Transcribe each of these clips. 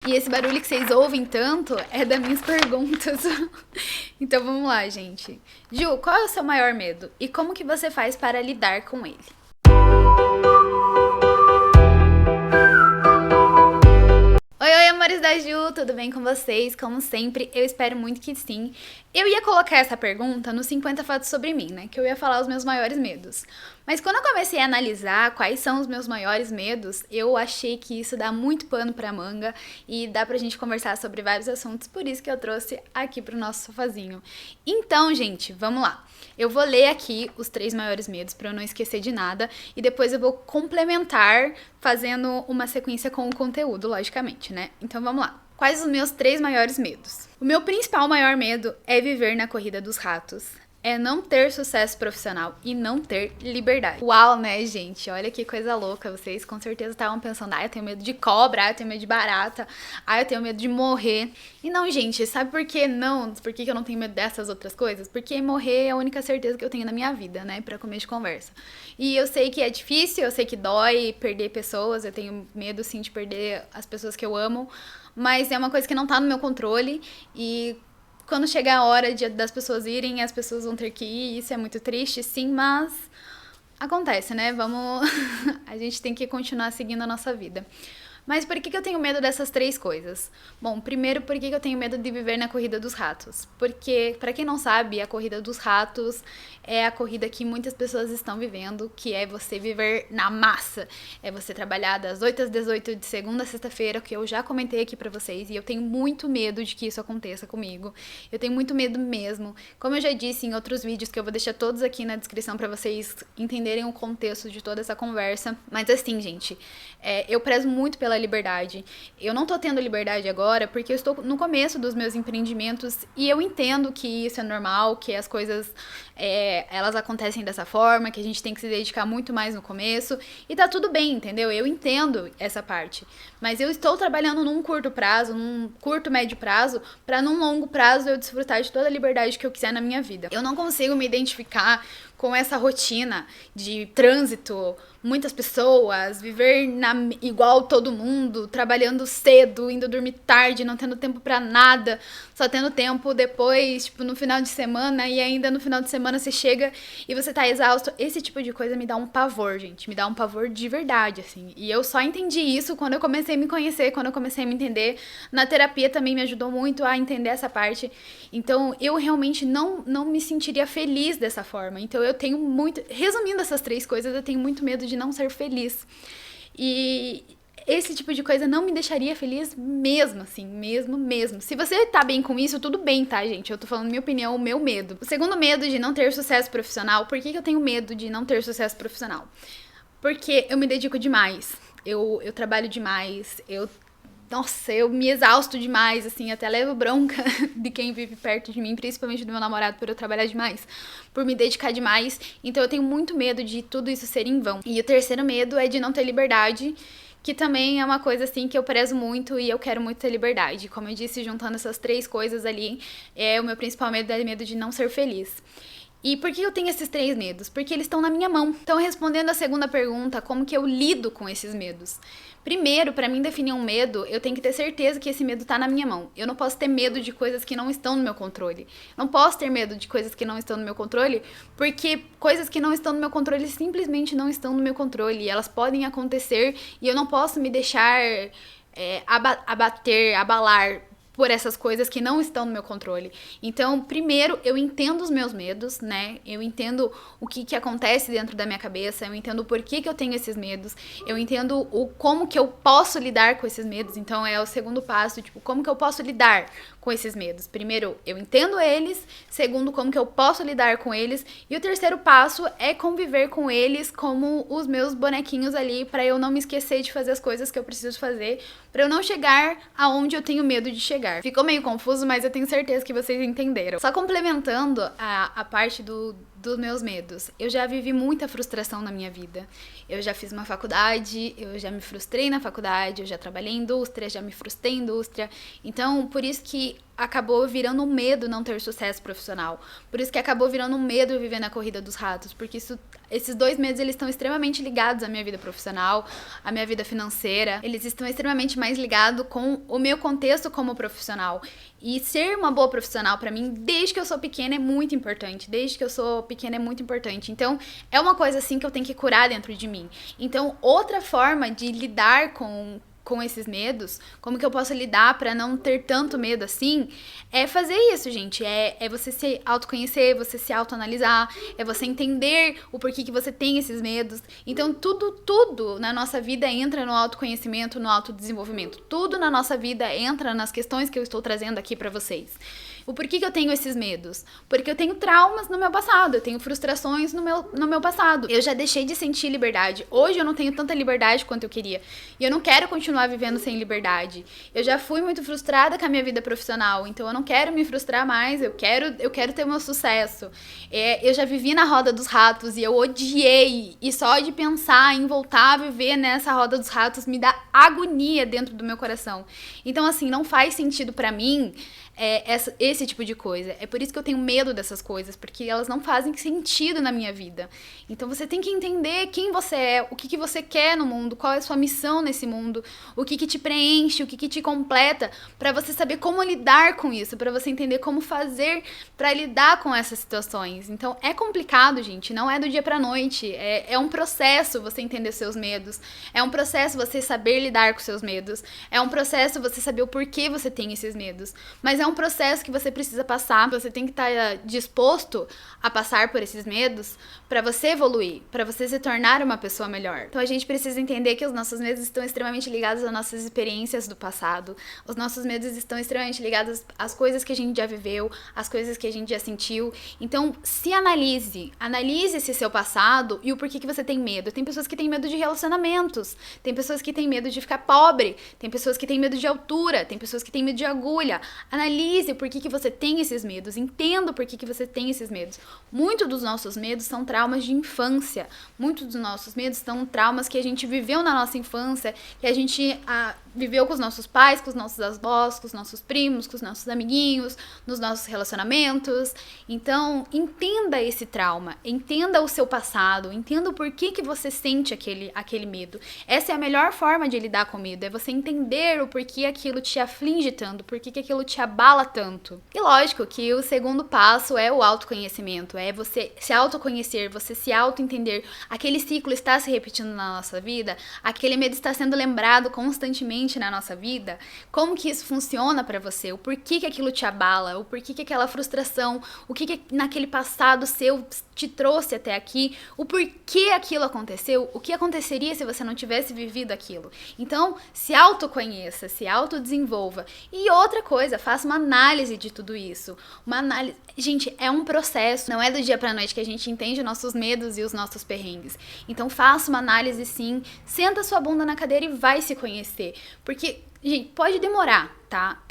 E esse barulho que vocês ouvem tanto é das minhas perguntas. Então vamos lá, gente. Ju, qual é o seu maior medo? E como que você faz para lidar com ele? Oi, amores da Ju, tudo bem com vocês? Como sempre, eu espero muito que sim. Eu ia colocar essa pergunta nos 50 fatos sobre mim, né? Que eu ia falar os meus maiores medos. Mas quando eu comecei a analisar quais são os meus maiores medos, eu achei que isso dá muito pano pra manga e dá pra gente conversar sobre vários assuntos, por isso que eu trouxe aqui pro nosso sofazinho. Então, gente, vamos lá. Eu vou ler aqui os 3 maiores medos pra eu não esquecer de nada e depois eu vou complementar fazendo uma sequência com o conteúdo, logicamente, né? Então vamos lá. Quais os meus 3 maiores medos? O meu principal maior medo é viver na corrida dos ratos. É não ter sucesso profissional e não ter liberdade. Uau, né, gente? Olha que coisa louca. Vocês com certeza estavam pensando, eu tenho medo de cobra, eu tenho medo de barata, eu tenho medo de morrer. E não, gente, sabe por que não? Por que eu não tenho medo dessas outras coisas? Porque morrer é a única certeza que eu tenho na minha vida, né, pra começo de conversa. E eu sei que é difícil, eu sei que dói perder pessoas, eu tenho medo, sim, de perder as pessoas que eu amo, mas é uma coisa que não tá no meu controle e quando chegar a hora das pessoas irem, as pessoas vão ter que ir, isso é muito triste, sim, mas acontece, né? A gente tem que continuar seguindo a nossa vida. Mas por que eu tenho medo dessas 3 coisas? Bom, primeiro, por que eu tenho medo de viver na corrida dos ratos? Porque, pra quem não sabe, a corrida dos ratos é a corrida que muitas pessoas estão vivendo, que é você viver na massa. É você trabalhar das 8 às 18 de segunda a sexta-feira, que eu já comentei aqui pra vocês, e eu tenho muito medo de que isso aconteça comigo. Eu tenho muito medo mesmo. Como eu já disse em outros vídeos, que eu vou deixar todos aqui na descrição pra vocês entenderem o contexto de toda essa conversa. Mas assim, gente, eu prezo muito pela liberdade. Eu não tô tendo liberdade agora porque eu estou no começo dos meus empreendimentos e eu entendo que isso é normal, que as coisas elas acontecem dessa forma, que a gente tem que se dedicar muito mais no começo e tá tudo bem, entendeu? Eu entendo essa parte, mas eu estou trabalhando num curto prazo, num curto médio prazo, pra num longo prazo eu desfrutar de toda a liberdade que eu quiser na minha vida. Eu não consigo me identificar com essa rotina de trânsito, muitas pessoas, viver igual todo mundo, trabalhando cedo, indo dormir tarde, não tendo tempo pra nada, só tendo tempo depois, tipo, no final de semana, e ainda no final de semana você chega e você tá exausto. Esse tipo de coisa me dá um pavor, gente, me dá um pavor de verdade, assim. E eu só entendi isso quando eu comecei a me conhecer, quando eu comecei a me entender. Na terapia também me ajudou muito a entender essa parte. Então, eu realmente não me sentiria feliz dessa forma. Então, eu tenho muito... Resumindo essas 3 coisas, eu tenho muito medo de não ser feliz. E esse tipo de coisa não me deixaria feliz mesmo, assim, mesmo. Se você tá bem com isso, tudo bem, tá, gente? Eu tô falando minha opinião, o meu medo. O segundo medo de não ter sucesso profissional. Por que eu tenho medo de não ter sucesso profissional? Porque eu me dedico demais. Eu trabalho demais, nossa, eu me exausto demais, assim, até levo bronca de quem vive perto de mim, principalmente do meu namorado, por eu trabalhar demais, por me dedicar demais. Então eu tenho muito medo de tudo isso ser em vão. E o terceiro medo é de não ter liberdade, que também é uma coisa, assim, que eu prezo muito e eu quero muito ter liberdade. Como eu disse, juntando essas 3 coisas ali, o meu principal medo é medo de não ser feliz. E por que eu tenho esses 3 medos? Porque eles estão na minha mão. Então, respondendo a segunda pergunta, como que eu lido com esses medos? Primeiro, pra mim definir um medo, eu tenho que ter certeza que esse medo tá na minha mão. Eu não posso ter medo de coisas que não estão no meu controle. Não posso ter medo de coisas que não estão no meu controle, porque coisas que não estão no meu controle simplesmente não estão no meu controle. E elas podem acontecer e eu não posso me deixar abalar por essas coisas que não estão no meu controle. Então, primeiro, eu entendo os meus medos, né? Eu entendo o que acontece dentro da minha cabeça, eu entendo o porquê que eu tenho esses medos, eu entendo como que eu posso lidar com esses medos. Então, é o segundo passo, tipo, como que eu posso lidar com esses medos? Primeiro, eu entendo eles. Segundo, como que eu posso lidar com eles. E o terceiro passo é conviver com eles como os meus bonequinhos ali, pra eu não me esquecer de fazer as coisas que eu preciso fazer, pra eu não chegar aonde eu tenho medo de chegar. Ficou meio confuso, mas eu tenho certeza que vocês entenderam. Só complementando a parte dos meus medos. Eu já vivi muita frustração na minha vida. Eu já fiz uma faculdade, eu já me frustrei na faculdade, eu já trabalhei em indústria, já me frustrei em indústria. Então, por isso que acabou virando um medo não ter sucesso profissional. Por isso que acabou virando um medo viver na corrida dos ratos. Porque esses 2 medos, eles estão extremamente ligados à minha vida profissional, à minha vida financeira. Eles estão extremamente mais ligados com o meu contexto como profissional. E ser uma boa profissional pra mim, desde que eu sou pequena, é muito importante. Desde que eu sou pequena é muito importante. Então, é uma coisa assim que eu tenho que curar dentro de mim. Então, outra forma de lidar com esses medos, como que eu posso lidar pra não ter tanto medo assim, é fazer isso, gente. É você se autoconhecer, você se autoanalisar, é você entender o porquê que você tem esses medos. Então, tudo na nossa vida entra no autoconhecimento, no autodesenvolvimento. Tudo na nossa vida entra nas questões que eu estou trazendo aqui pra vocês. O porquê que eu tenho esses medos? Porque eu tenho traumas no meu passado, eu tenho frustrações no meu passado. Eu já deixei de sentir liberdade. Hoje eu não tenho tanta liberdade quanto eu queria. E eu não quero continuar vivendo sem liberdade. Eu já fui muito frustrada com a minha vida profissional, então eu não quero me frustrar mais, eu quero ter o meu sucesso. Eu já vivi na roda dos ratos e eu odiei. E só de pensar em voltar a viver nessa roda dos ratos me dá agonia dentro do meu coração. Então, assim, não faz sentido pra mim esse tipo de coisa. É por isso que eu tenho medo dessas coisas, porque elas não fazem sentido na minha vida. Então você tem que entender quem você é, o que você quer no mundo, qual é a sua missão nesse mundo, o que te preenche, o que te completa, pra você saber como lidar com isso, pra você entender como fazer pra lidar com essas situações. Então é complicado, gente, não é do dia pra noite, é um processo você entender seus medos, é um processo você saber lidar com seus medos, é um processo você saber o porquê você tem esses medos, mas é um processo que você precisa passar, você tem que estar disposto a passar por esses medos pra você evoluir, pra você se tornar uma pessoa melhor. Então a gente precisa entender que os nossos medos estão extremamente ligados às nossas experiências do passado, os nossos medos estão extremamente ligados às coisas que a gente já viveu, às coisas que a gente já sentiu. Então se analise esse seu passado e o porquê que você tem medo. Tem pessoas que têm medo de relacionamentos, tem pessoas que têm medo de ficar pobre, tem pessoas que têm medo de altura, tem pessoas que têm medo de agulha. Analise o porquê que você tem esses medos, entenda o porquê que você tem esses medos. Muitos dos nossos medos são traumas de infância, muitos dos nossos medos são traumas que a gente viveu na nossa infância, que a gente viveu com os nossos pais, com os nossos avós, com os nossos primos, com os nossos amiguinhos, nos nossos relacionamentos. Então, entenda esse trauma, entenda o seu passado, entenda o porquê que você sente aquele medo. Essa é a melhor forma de lidar com medo, é você entender o porquê aquilo te aflige tanto, porquê que aquilo te abala tanto. E lógico que o segundo passo é o autoconhecimento, é você se autoconhecer, você se autoentender. Aquele ciclo está se repetindo na nossa vida, aquele medo está sendo lembrado constantemente na nossa vida. Como que isso funciona pra você? O porquê que aquilo te abala? O porquê que aquela frustração, o que naquele passado seu te trouxe até aqui? O porquê aquilo aconteceu? O que aconteceria se você não tivesse vivido aquilo? Então, se autoconheça, se autodesenvolva. E outra coisa, faça uma análise de tudo isso. Uma análise... Gente, é um processo, não é do dia pra noite que a gente entende os nossos medos e os nossos perrengues. Então faça uma análise sim, senta sua bunda na cadeira e vai se conhecer. Porque, gente, pode demorar, tá?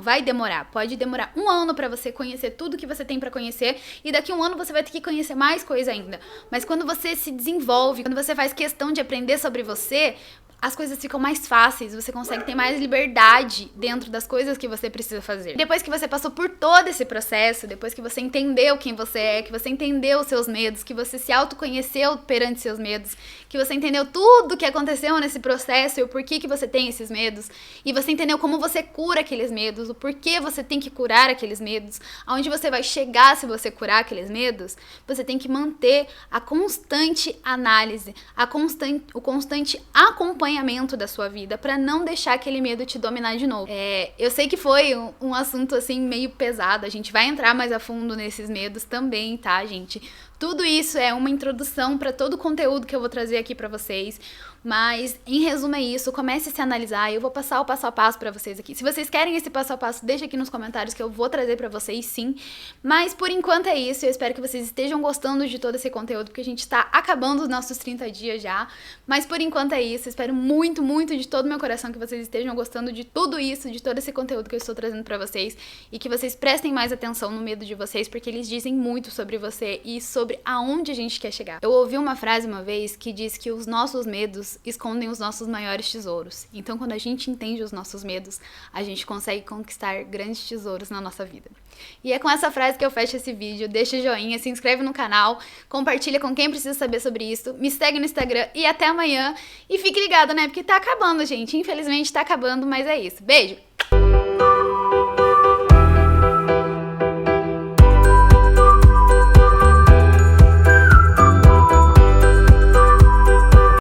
Vai demorar. Pode demorar 1 ano pra você conhecer tudo que você tem pra conhecer e daqui 1 ano você vai ter que conhecer mais coisa ainda. Mas quando você se desenvolve, quando você faz questão de aprender sobre você, as coisas ficam mais fáceis, você consegue ter mais liberdade dentro das coisas que você precisa fazer. Depois que você passou por todo esse processo, depois que você entendeu quem você é, que você entendeu os seus medos, que você se autoconheceu perante seus medos, que você entendeu tudo que aconteceu nesse processo e o porquê que você tem esses medos, e você entendeu como você cura aqueles medos, o porquê você tem que curar aqueles medos, aonde você vai chegar se você curar aqueles medos, você tem que manter a constante análise, o constante acompanhamento da sua vida pra não deixar aquele medo te dominar de novo. Eu sei que foi um assunto assim meio pesado, a gente vai entrar mais a fundo nesses medos também, tá, gente? Tudo isso é uma introdução pra todo o conteúdo que eu vou trazer aqui pra vocês, Mas, em resumo, é isso. Comece a se analisar. Eu vou passar o passo a passo pra vocês aqui. Se vocês querem esse passo a passo, deixa aqui nos comentários que eu vou trazer pra vocês, sim. Mas, por enquanto, é isso. Eu espero que vocês estejam gostando de todo esse conteúdo, porque a gente tá acabando os nossos 30 dias já. Mas, por enquanto, é isso. Eu espero muito, muito de todo meu coração que vocês estejam gostando de tudo isso, de todo esse conteúdo que eu estou trazendo pra vocês. E que vocês prestem mais atenção no medo de vocês, porque eles dizem muito sobre você e sobre aonde a gente quer chegar. Eu ouvi uma frase uma vez que diz que os nossos medos escondem os nossos maiores tesouros. Então, quando a gente entende os nossos medos, a gente consegue conquistar grandes tesouros na nossa vida. E é com essa frase que eu fecho esse vídeo. Deixa o joinha, se inscreve no canal, compartilha com quem precisa saber sobre isso, me segue no Instagram e até amanhã. E fique ligado, né? Porque tá acabando, gente. Infelizmente tá acabando, mas é isso. Beijo!